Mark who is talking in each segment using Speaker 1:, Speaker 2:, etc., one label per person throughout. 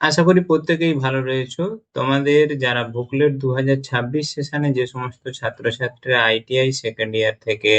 Speaker 1: আশা করি প্রত্যেকেই ভালো রয়েছো। তোমাদের যারা বুকলেট 2026 সেশনে যে সমস্ত ছাত্রছাত্রীরা আইটিআই সেকেন্ড ইয়ার থেকে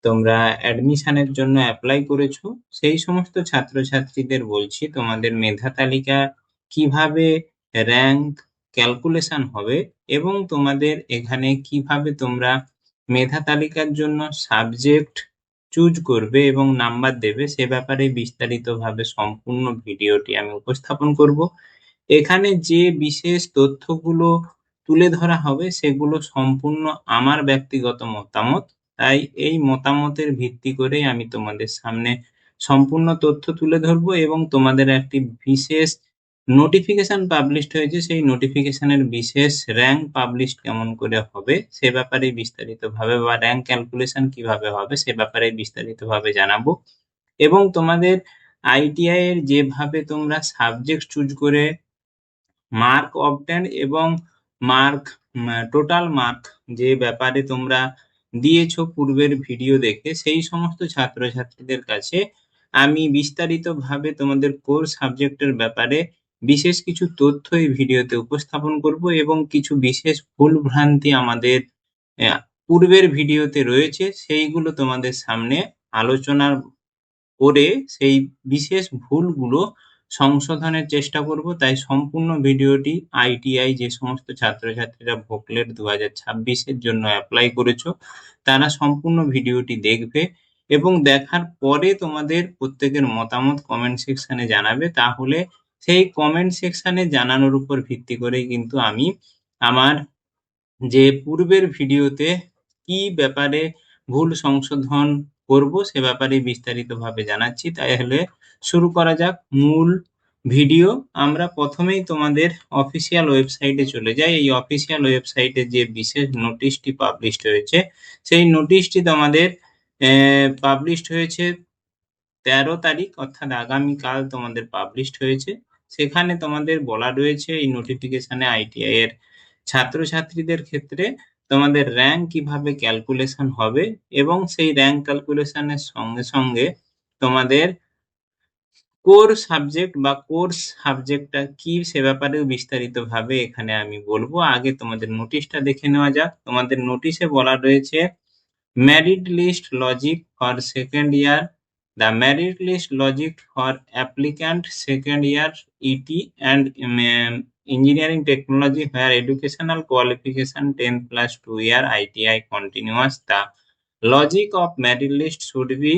Speaker 1: তোমরা অ্যাডমিশনের জন্য অ্যাপ্লাই করেছো, সেই সমস্ত ছাত্রছাত্রীদের বলছি তোমাদের মেধা তালিকা কিভাবে র্যাঙ্ক ক্যালকুলেশন হবে এবং তোমাদের এখানে কিভাবে তোমরা মেধা তালিকার জন্য সাবজেক্ট চুজ করবে এবং নাম্বার দেবে সে ব্যাপারে বিস্তারিতভাবে সম্পূর্ণ ভিডিওটি আমি উপস্থাপন করব। এখানে যে বিশেষ তথ্যগুলো তুলে ধরা হবে সেগুলো সম্পূর্ণ আমার ব্যক্তিগত মতামত। তাই এই মতামতের ভিত্তি করেই আমি তোমাদের সামনে সম্পূর্ণ তথ্য তুলে ধরবো এবং তোমাদের একটি বিশেষ নোটিফিকেশন পাবলিশড হয়েছে, সেই নোটিফিকেশনের বিশেষ র্যাঙ্ক পাবলিশ কেমন করে হবে সে ব্যাপারে বিস্তারিতভাবে বা র্যাঙ্ক ক্যালকুলেশন কিভাবে হবে সে ব্যাপারে বিস্তারিতভাবে জানাবো। এবং তোমাদের আইটিআই এর যেভাবে তোমরা সাবজেক্ট চুজ করে মার্ক অবটেন এবং মার্ক টোটাল মার্ক যে ব্যাপারে তোমরা দিয়েছো পূর্বের ভিডিও দেখে, সেই সমস্ত ছাত্রছাত্রীদের কাছে আমি বিস্তারিতভাবে তোমাদের কোর সাবজেক্টের ব্যাপারে বিশেষ কিছু তথ্য এই ভিডিওতে উপস্থাপন করব এবং কিছু বিশেষ ভুল ভ্রান্তি আমাদের পূর্বের ভিডিওতে রয়েছে, সেইগুলো তোমাদের সামনে আলোচনা করে সেই বিশেষ ভুলগুলো সংশোধনের চেষ্টা করব। তাই সম্পূর্ণ ভিডিওটি আইটিআই যে সমস্ত ছাত্রছাত্রীরা ভোকলেট 2026-এর জন্য অ্যাপ্লাই করেছো তারা সম্পূর্ণ ভিডিওটি দেখবে এবং দেখার পরে তোমাদের প্রত্যেকের মতামত কমেন্ট সেকশনে জানাবে। তাহলে সেই কমেন্ট সেকশনে জানানোর উপর ভিত্তি করেই কিন্তু আমি আমার যে পূর্বের ভিডিওতে কি ব্যাপারে ভুল সংশোধন করব সে ব্যাপারে বিস্তারিতভাবে জানাচ্ছি। তাহলে শুরু করা যাক মূল ভিডিও। আমরা প্রথমেই তোমাদের অফিসিয়াল ওয়েবসাইটে চলে যাই। এই অফিসিয়াল ওয়েবসাইটে যে বিশেষ নোটিশটি পাবলিশড হয়েছে সেই নোটিশটি তোমাদের পাবলিশড হয়েছে 13 তারিখ, অর্থাৎ আগামীকাল তোমাদের পাবলিশড হয়েছে। সেখানে তোমাদের বলা রয়েছে এই নোটিফিকেশনে আইটিআই এর ছাত্রছাত্রীদের ক্ষেত্রে তোমাদের র্যাঙ্ক কিভাবে ক্যালকুলেশন হবে এবং সেই র্যাঙ্ক ক্যালকুলেশনের সঙ্গে সঙ্গে তোমাদের কোর সাবজেক্ট বা কোর্স সাবজেক্টটা কি সে ব্যাপারেও বিস্তারিতভাবে এখানে আমি বলবো। আগে তোমাদের নোটিশটা দেখে নেওয়া যাক। তোমাদের নোটিশে বলা রয়েছে merit list logic for second year. The merit list logic for applicant second year ET and engineering technology where educational qualification 10 plus 2 year ITI continuous. The logic of merit list should be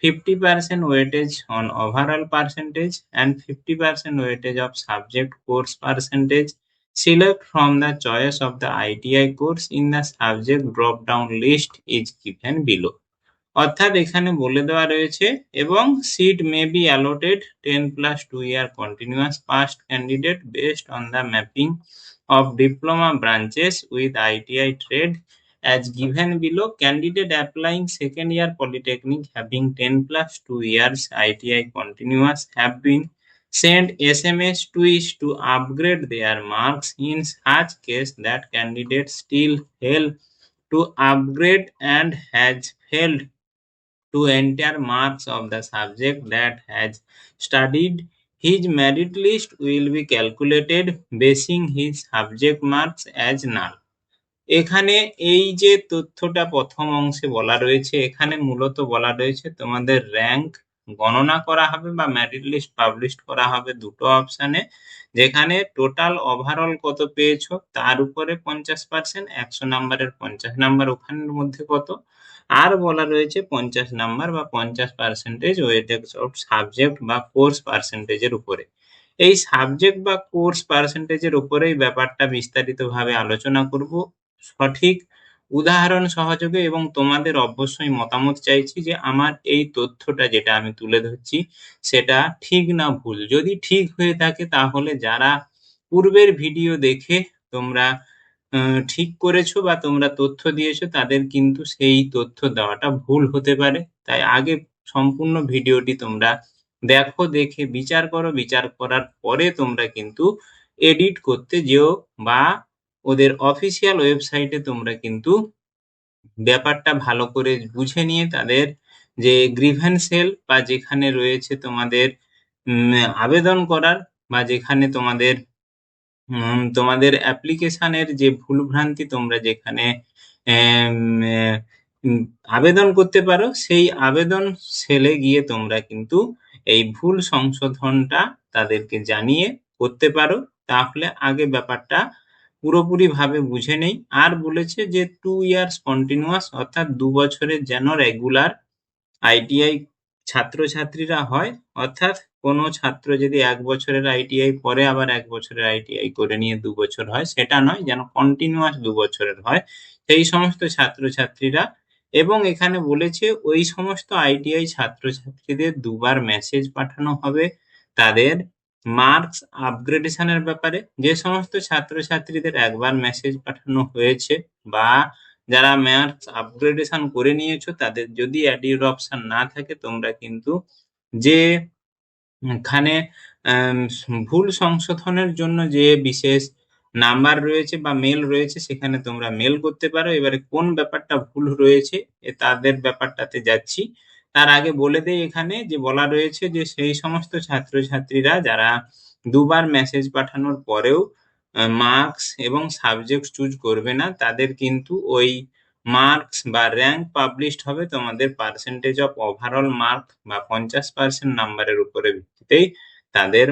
Speaker 1: 50% weightage on overall percentage and 50% weightage of subject course percentage. Select from the choice of the ITI course in the subject drop down list is given below. অর্থাৎ এখানে বলে দেওয়া রয়েছে এবং seat may be allotted 10 plus 2 year continuous past candidate based on the mapping of diploma branches with ITI trade as given below. Candidate applying second year polytechnic having 10 plus 2 years ITI continuous have been sent SMS twist to upgrade their marks. In such case that candidate still failed to upgrade and has failed to enter marks of the subject that has studied, his merit list will be calculated basing his subject marks as null. এখানে এই যে তথ্যটা প্রথম অংশে বলা রয়েছে, এখানে মূলত বলা রয়েছে তোমাদের র্যাঙ্ক গণনা করা হবে বা মেরিট লিস্ট পাবলিশ করা হবে দুটো অপশানে, যেখানে টোটাল ওভারঅল কত পেয়েছো তার উপরে 50%, 100 নাম্বারের 50 নাম্বার ওখানের মধ্যে কত, আর বলা রয়েছে 50 নাম্বার বা 50% ওয়েটেজ অফ সাবজেক্ট বা কোর্স পার্সেন্টেজের উপরে। এই সাবজেক্ট বা কোর্স পার্সেন্টেজের উপরেই ব্যাপারটা বিস্তারিতভাবে আলোচনা করব সঠিক উদাহরণ সহযোগে, এবং তোমাদের অবশ্যই মতামত চাইছি যে আমার এই তথ্যটা যেটা আমি তুলে ধরছি সেটা ঠিক না ভুল। যদি ঠিক হয়ে থাকে তাহলে যারা পূর্বের ভিডিও দেখে তোমরা ঠিক করেছো বা তোমরা তথ্য দিয়েছো তাদের কিন্তু সেই তথ্য দেওয়াটা ভুল হতে পারে। তাই আগে সম্পূর্ণ ভিডিওটি তোমরা দেখো, দেখে বিচার করো, বিচার করার পরে তোমরা কিন্তু এডিট করতে যেও বা ওদের অফিসিয়াল ওয়েবসাইটে তোমরা কিন্তু ব্যাপারটা ভালো করে বুঝে নিয়ে তাদের যে গ্রিভেন্স সেল বা যেখানে রয়েছে তোমাদের আবেদন করার বা যেখানে তোমাদের অ্যাপ্লিকেশনের যে ভুলভ্রান্তি তোমরা যেখানে আম, আহ, উম, আবেদন করতে পারো, সেই আবেদন সেলে গিয়ে তোমরা কিন্তু এই ভুল সংশোধনটা তাদেরকে জানিয়ে করতে পারো। তাহলে আগে ব্যাপারটা পুরোপুরি ভাবে বুঝে নেই। আর বলেছে যে 2 ইয়ার্স কন্টিনিউয়াস, অর্থাৎ 2 বছরের যেন রেগুলার আইটিআই ছাত্রছাত্রীরা হয়। অর্থাৎ কোনো ছাত্র যদি 1 বছরের আইটিআই পরে আবার 1 বছরের আইটিআই করে নিয়ে 2 বছর হয়, সেটা নয়, যেন কন্টিনিউয়াস 2 বছরের হয় সেই সমস্ত ছাত্রছাত্রীরা। এবং এখানে বলেছে ওই সমস্ত আইটিআই ছাত্রছাত্রীদের 2বার মেসেজ পাঠানো হবে তাদের মার্কস আপগ্রেডেশনের ব্যাপারে। যে সমস্ত ছাত্রছাত্রীদের একবার মেসেজ পাঠানো হয়েছে বা যারা মার্কস আপগ্রেডেশন করে নিয়েছো, তাদের যদি অ্যাডিউর অপশন না থাকে, তোমরা কিন্তু যে এখানে ভুল সংশোধনের জন্য যে বিশেষ নাম্বার রয়েছে বা মেল রয়েছে, সেখানে তোমরা মেল করতে পারো। এবারে কোন ব্যাপারটা ভুল রয়েছে তাদের ব্যাপারটাতে যাচ্ছি। তার আগে বলে দেই এখানে যে বলা রয়েছে যে সেই সমস্ত ছাত্রছাত্রীরা যারা 2বার মেসেজ পাঠানোর পরেও মার্কস এবং সাবজেক্ট চুজ করবে না, তাদের কিন্তু ওই মার্কস বা র্যাঙ্ক পাবলিশড হবে তোমাদের পার্সেন্টেজ অফ ওভারঅল মার্ক বা 50% নাম্বারের উপরে ভিত্তিতেই তাদের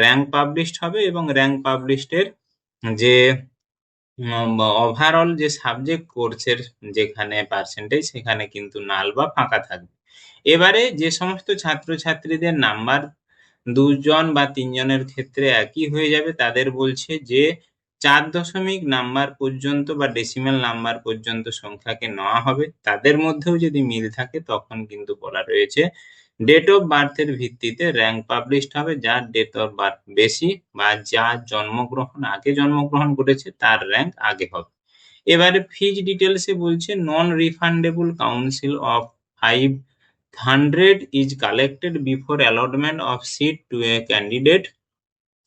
Speaker 1: র্যাঙ্ক পাবলিশড হবে। এবং র্যাঙ্ক পাবলিশডের যে ওভারঅল যে সাবজেক্ট কোর্সের যেখানে পার্সেন্টেজ, সেখানে কিন্তু নাল বা ফাঁকা থাকবে। এবারে যে সমস্ত ছাত্রছাত্রীদের নাম্বার 2জন বা 3জনের ক্ষেত্রে একই হয়ে যাবে, তাদের বলছে যে 4 নাম্বার পর্যন্ত বা ডেসিমেল নাম্বার পর্যন্ত সংখ্যাকে নেওয়া হবে। তাদের মধ্যেও যদি মিল থাকে তখন কিন্তু বলা রয়েছে ডেট অফ বার্থের ভিত্তিতে র্যাঙ্ক পাবলিশড হবে। যার ডেট অফ বার্থ বেশি বা যার আগে জন্মগ্রহণ করেছে তার র্যাঙ্ক আগে হবে। এবারে ফিজ ডিটেলসে বলছে non refundable council of 500 is collected before allotment of seat to a candidate.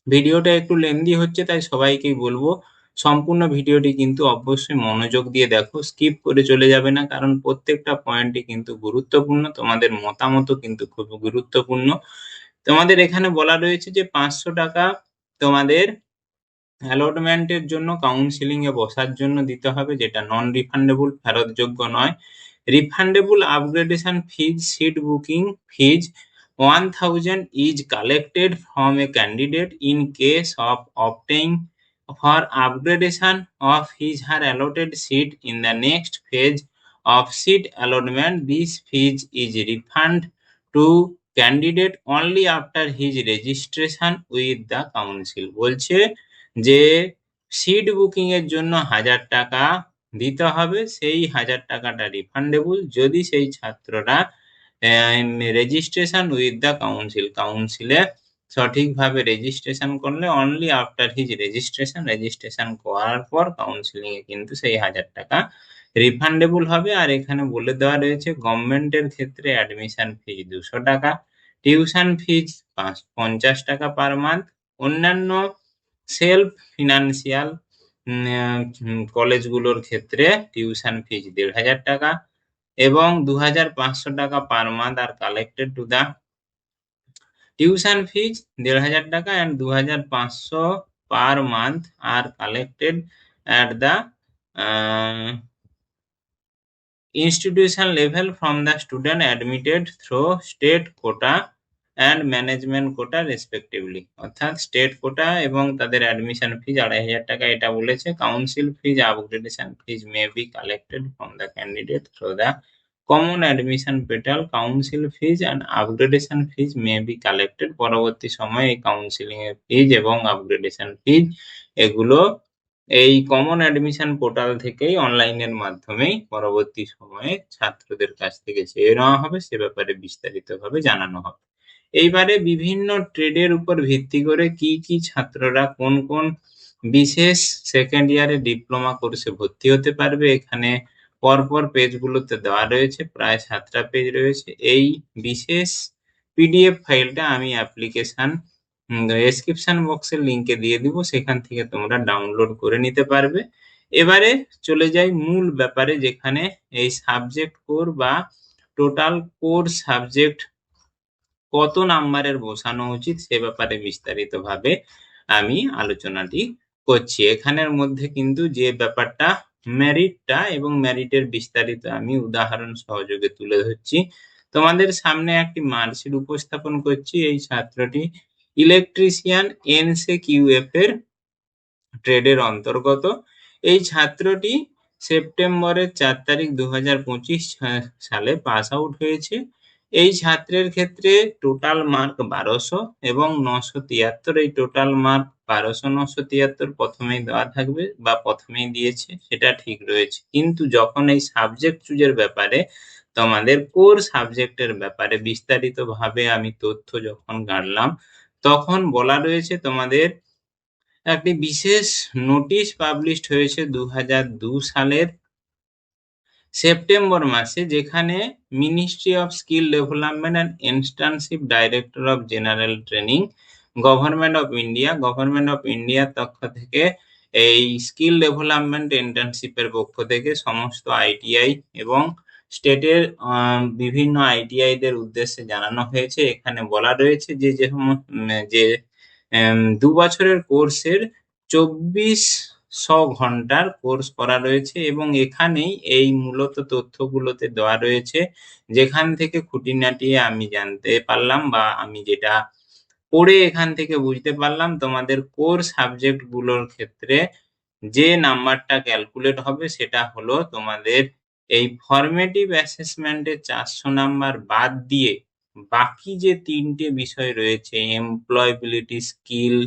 Speaker 1: ভিডিওটা একটু লেন্দি হচ্ছে, তাই সবাইকেই বলবো সম্পূর্ণ ভিডিওটি কিন্তু অবশ্যই মনোযোগ দিয়ে দেখো, স্কিপ করে চলে যাবে না, কারণ প্রত্যেকটা পয়েন্টই কিন্তু গুরুত্বপূর্ণ। তোমাদের মতামতও কিন্তু খুব গুরুত্বপূর্ণ। তোমাদের এখানে বলা রয়েছে যে 500 টাকা তোমাদের অ্যালটমেন্টের জন্য কাউন্সিলিং এ বসার জন্য দিতে হবে, যেটা নন রিফান্ডেবল, ফেরতযোগ্য নয়। Refundable upgradation fees seat booking fees 1000 is collected from a candidate in case of opting for upgradation of his her allotted seat in the next phase of seat allotment. This fees is refunded to candidate only after his registration with the council। বলছে যে seat booking এর জন্য 1000 টাকা দিতে হবে, সেই 1000 টাকাটা refundable যদি সেই ছাত্ররা রেজিস্ট্রেশন উইথ দ্য কাউন্সিলে সঠিকভাবে রেজিস্ট্রেশন করলে, অনলি আফটার হিজ রেজিস্ট্রেশন করার পর কাউন্সিলিং এ কিন্তু সেই 1000 টাকা রিফান্ডেবল হবে। আর এখানে বলে দেওয়া রয়েছে গভর্নমেন্টের ক্ষেত্রে অ্যাডমিশন ফিজ 200 টাকা, টিউশন ফিজ 50 টাকা পার মান্থ। অন্যান্য সেলফ ফিনান্সিয়াল কলেজগুলোর ক্ষেত্রে টিউশন ফিজ 1500 টাকা এবং 2500 টাকা per month are collected to the tuition fees 1500 টাকা and 2500 per month are collected at the institution level from the student admitted through state quota and management quota respectively। অর্থাৎ state কোটা এবং তাদের admission ফিজ 2500 টাকা এটা বলেছে। Council fees upgradation fees may be collected from the candidate through the common admission portal. Council fees and upgradation fees may be collected. পরবর্তী সময়ে এই counselling এর ফিজ এবং আপগ্রেডেশন ফিজ এগুলো এই কমন অ্যাডমিশন পোর্টাল থেকেই অনলাইনের মাধ্যমেই পরবর্তী সময়ে ছাত্রদের কাছ থেকে চেয়ে নেওয়া হবে, সে ব্যাপারে বিস্তারিতভাবে জানানো হবে। এইবারে বিভিন্ন ট্রেডের উপর ভিত্তি করে কি কি ছাত্ররা কোন কোন বিশেষ সেকেন্ড ইয়ারে ডিপ্লোমা কোর্সে ভর্তি হতে পারবে, এখানে পরপর পেজগুলোতে দেওয়া রয়েছে, প্রায় 7টা পেজ রয়েছে। এই বিশেষ পিডিএফ ফাইলটা আমি অ্যাপ্লিকেশন ডেসক্রিপশন বক্সের লিঙ্কে দিয়ে দিব, সেখান থেকে তোমরা ডাউনলোড করে নিতে পারবে। এবারে চলে যাই মূল ব্যাপারে, যেখানে এই সাবজেক্ট কোর বা টোটাল কোর সাবজেক্ট কত নাম্বারের বসানো উচিত সে ব্যাপারে বিস্তারিতভাবে আমি আলোচনাটি করছি। এখানের মধ্যে কিন্তু যে ব্যাপারটা মেরিটটা এবং মেরিটের বিস্তারিত আমি উদাহরণ সহযোগে তুলে ধরছি। তোমাদের সামনে একটি মার্কশিট উপস্থাপন করছি। এই ছাত্রটি ইলেকট্রিশিয়ান NCQF এর ট্রেডের অন্তর্গত। এই ছাত্রটি সেপ্টেম্বরের 4 তারিখ 2025 সালে পাস আউট হয়েছে। এই ছাত্রের ক্ষেত্রে টোটাল মার্ক 1200 এবং 973। এই টোটাল মার্ক 1200 973 প্রথমেই দেওয়া থাকবে বা প্রথমেই দিয়েছে, সেটা ঠিক রয়েছে। কিন্তু যখন এই সাবজেক্ট চুজের ব্যাপারে, তোমাদের কোর সাবজেক্টের ব্যাপারে বিস্তারিত ভাবে আমি তথ্য যখন ঘাটলাম, তখন বলা রয়েছে তোমাদের একটি বিশেষ নোটিশ পাবলিশড হয়েছে 2002 সালের সেপ্টেম্বর মাসে, যেখানে ministry of skill development and internship, director of general training, government of ইন্ডিয়ার পক্ষ থেকে এই স্কিল ডেভেলপমেন্ট ইন্টার্নশিপের পক্ষ থেকে সমস্ত আইটিআই এবং স্টেটের বিভিন্ন আইটিআই দের উদ্দেশ্যে জানানো হয়েছে। এখানে বলা রয়েছে যে যে 2 বছরের কোর্সের 2400 ঘন্টার কোর্স করা রয়েছে এবং এখানেই এই মূলত তথ্যগুলোতে দেওয়া রয়েছে, যেখান থেকে খুঁটিনাটি আমি জানতে পারলাম বা আমি যেটা পড়ে এখান থেকে বুঝতে পারলাম, তোমাদের কোর সাবজেক্ট গুলোর ক্ষেত্রে যে নাম্বারটা ক্যালকুলেট হবে সেটা হলো তোমাদের এই ফরমেটিভ অ্যাসেসমেন্টের 400 নাম্বার বাদ দিয়ে বাকি যে 3টে বিষয় রয়েছে, এমপ্লয়াবিলিটি স্কিল,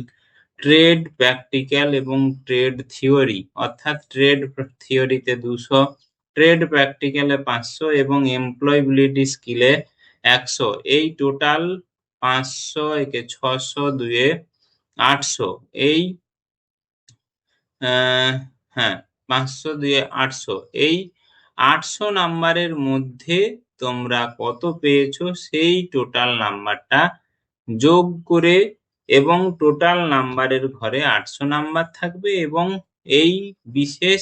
Speaker 1: ট্রেড প্র্যাকটিক্যাল এবং ট্রেড থিওরি, অর্থাৎ ট্রেড থিওরিতে 200, ট্রেড প্র্যাকটিক্যালে 500 এবং এমপ্লয়াবিলিটি স্কিলে 100। এই টোটাল 500 একে 600 2 800, এই হ্যাঁ 500 2 800, এই 800 নাম্বারের মধ্যে তোমরা কত পেয়েছো সেই টোটাল নাম্বারটা যোগ করে, এবং টোটাল নাম্বারের ঘরে 800 নাম্বার থাকবে এবং এই বিশেষ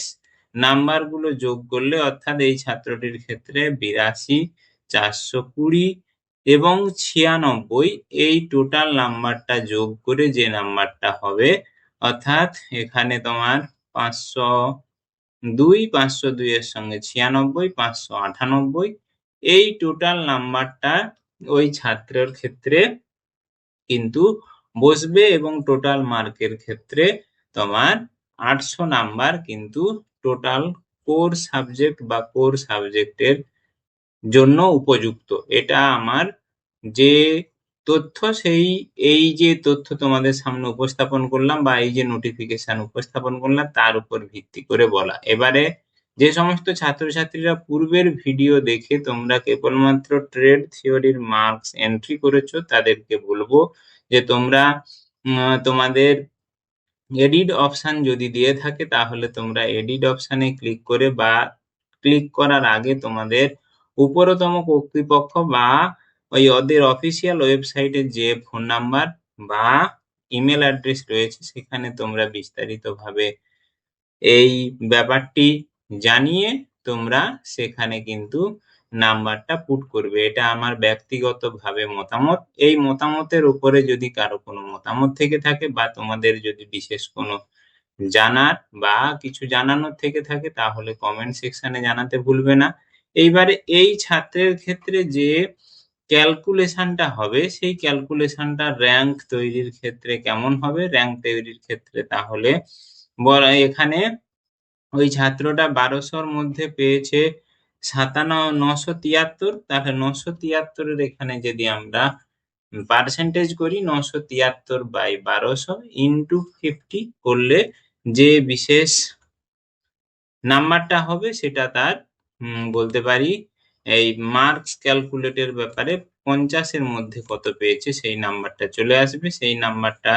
Speaker 1: নাম্বারগুলো যোগ করলে, অর্থাৎ এই ছাত্রটির ক্ষেত্রে 82 420 এবং 96, এই টোটাল নাম্বারটা যোগ করে যে নাম্বারটা হবে, অর্থাৎ এখানে তোমার 502 এর সঙ্গে 96 598, এই টোটাল নাম্বারটা ওই ছাত্রের ক্ষেত্রে কিন্তু বসবে এবং টোটাল মার্কের ক্ষেত্রে তোমার 800 নাম্বার কিন্তু টোটাল কোর সাবজেক্ট বা কোর সাবজেক্টের জন্য উপযুক্ত। এটা আমার যে তথ্য, এই যে তথ্য তোমাদের সামনে উপস্থাপন করলাম বা এই যে নোটিফিকেশন উপস্থাপন করলাম, তার উপর ভিত্তি করে বলা। এবারে যে সমস্ত ছাত্রছাত্রীরা পূর্বের ভিডিও দেখে তোমরা কেবলমাত্র ট্রেড থিওরির মার্কস এন্ট্রি করেছো, তাদেরকে বলবো যে তোমরা তোমাদের এডিট অপশন যদি দিয়ে থাকে তাহলে তোমরা এডিট অপশনে ক্লিক করে বা ক্লিক করার আগে তোমাদের উপরতম কর্তৃপক্ষ বা ওই ওদের অফিসিয়াল ওয়েবসাইটে যে ফোন নাম্বার বা ইমেল অ্যাড্রেস রয়েছে সেখানে তোমরা বিস্তারিতভাবে এই ব্যাপারটি জানিয়ে তোমরা সেখানে কিন্তু নাম্বারটা পুট করবে। এটা আমার ব্যক্তিগতভাবে মতামত। এই মতামতের উপরে যদি কারো কোনো মতামত থেকে থাকে বা তোমাদের যদি বিশেষ কোনো জানার বা কিছু জানানোর থেকে থাকে তাহলে কমেন্ট সেকশনে জানাতে ভুলবে না। এইবারে এই ছাত্রের ক্ষেত্রে যে ক্যালকুলেশনটা হবে সেই ক্যালকুলেশনটা র্যাঙ্ক তৈরির ক্ষেত্রে কেমন হবে? র্যাঙ্ক তৈরির ক্ষেত্রে তাহলে এখানে ওই ছাত্রটা 1200-র মধ্যে পেয়েছে 973, তাহলে 973-এর এখানে যদি আমরা পার্সেন্টেজ করি 973/1200 ইন্টু 50 করলে যে বিশেষ নাম্বারটা হবে সেটা তার বলতে পারি এই মার্কস ক্যালকুলেটের ব্যাপারে 50-এর মধ্যে কত পেয়েছে সেই নাম্বারটা চলে আসবে। সেই নাম্বারটা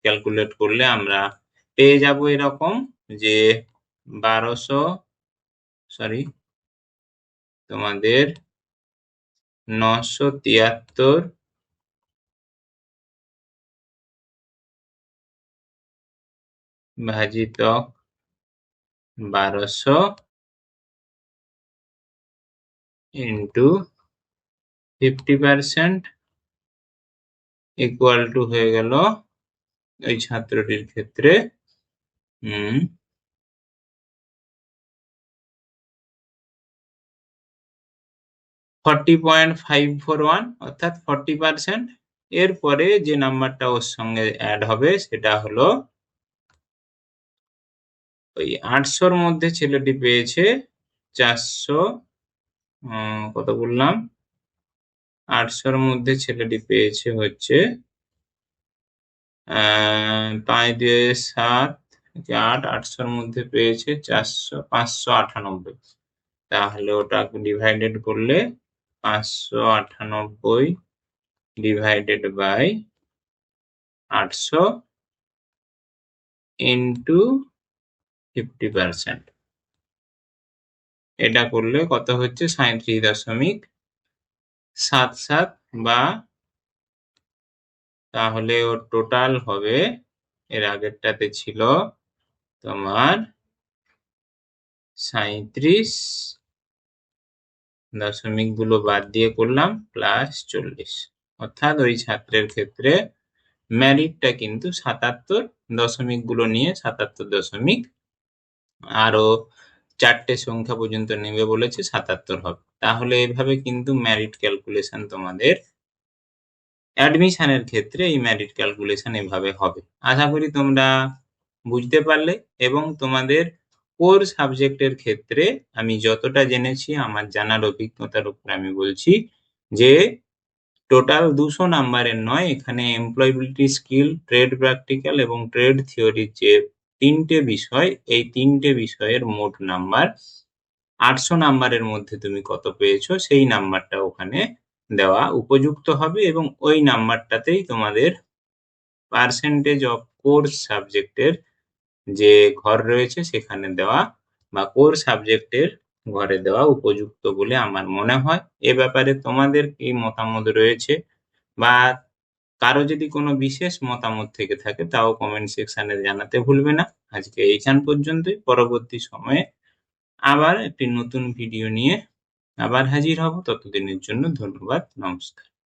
Speaker 1: ক্যালকুলেট করলে আমরা পেয়ে যাব এরকম যে 973 ভাজিতক 1200 ইন্টু 50% ইকুয়াল টু হয়ে গেল ওই ছাত্রটির ক্ষেত্রে 40.541 অর্থাৎ 40%। এরপরে যে নাম্বারটা ওর সঙ্গে অ্যাড হবে সেটা হলো ওই 800-র মধ্যে ছেলেটি পেয়েছে 400, কত বললাম, 800-র মধ্যে ছেলেটি পেয়েছে হচ্ছে 5 দিয়ে 7, 8, 800-র মধ্যে পেয়েছে 598। তাহলে ওটাকে ডিভাইডেড করলে 598 ডিভাইডেড বাই 800 ইন্টু 50%। এটা করলে কত হচ্ছে 37.77, বা তাহলে ওর টোটাল হবে, এর আগেরটাতে ছিল তোমার 37 দশমিক গুলো বাদ দিয়ে করলাম প্লাস 40, অর্থাৎ ওই ছাত্রের ক্ষেত্রে মেরিটটা কিন্তু 77 দশমিক গুলো নিয়ে 77 দশমিক আরো 4টে সংখ্যা পর্যন্ত নেবে বলেছে 77 হবে। তাহলে এভাবে কিন্তু মেরিট ক্যালকুলেশন তোমাদের অ্যাডমিশনের ক্ষেত্রে এই মেরিট ক্যালকুলেশন এভাবে হবে। আশা করি তোমরা বুঝতে পারলে, এবং তোমাদের কোর সাবজেক্টের ক্ষেত্রে আমি যতটা জেনেছি আমার জানার অভিজ্ঞতার উপর আমি বলছি যে টোটাল 200 নাম্বারের নয়, এখানে এমপ্লয়েবিলিটি স্কিল, ট্রেড প্র্যাকটিক্যাল এবং ট্রেড থিওরির যে 3টে বিষয়, এই 3টে বিষয়ের মোট নাম্বার 800 নাম্বারের মধ্যে তুমি কত পেয়েছো সেই নাম্বারটা ওখানে দেওয়া উপযুক্ত হবে, এবং ওই নাম্বারটাতেই তোমাদের পার্সেন্টেজ অফ কোর্স সাবজেক্টের যে ঘর রয়েছে সেখানে দেওয়া, বা কোর সাবজেক্টের ঘরে দেওয়া উপযুক্ত বলে আমার মনে হয়। এ ব্যাপারে তোমাদের কি মতামত রয়েছে, বা কারো যদি কোনো বিশেষ মতামত থেকে থাকে তাও কমেন্ট সেকশনে জানাতে ভুলবে না। আজকে এইখান পর্যন্তই, পরবর্তী সময়ে আবার একটি নতুন ভিডিও নিয়ে আবার হাজির হব। ততদিনের জন্য ধন্যবাদ, নমস্কার।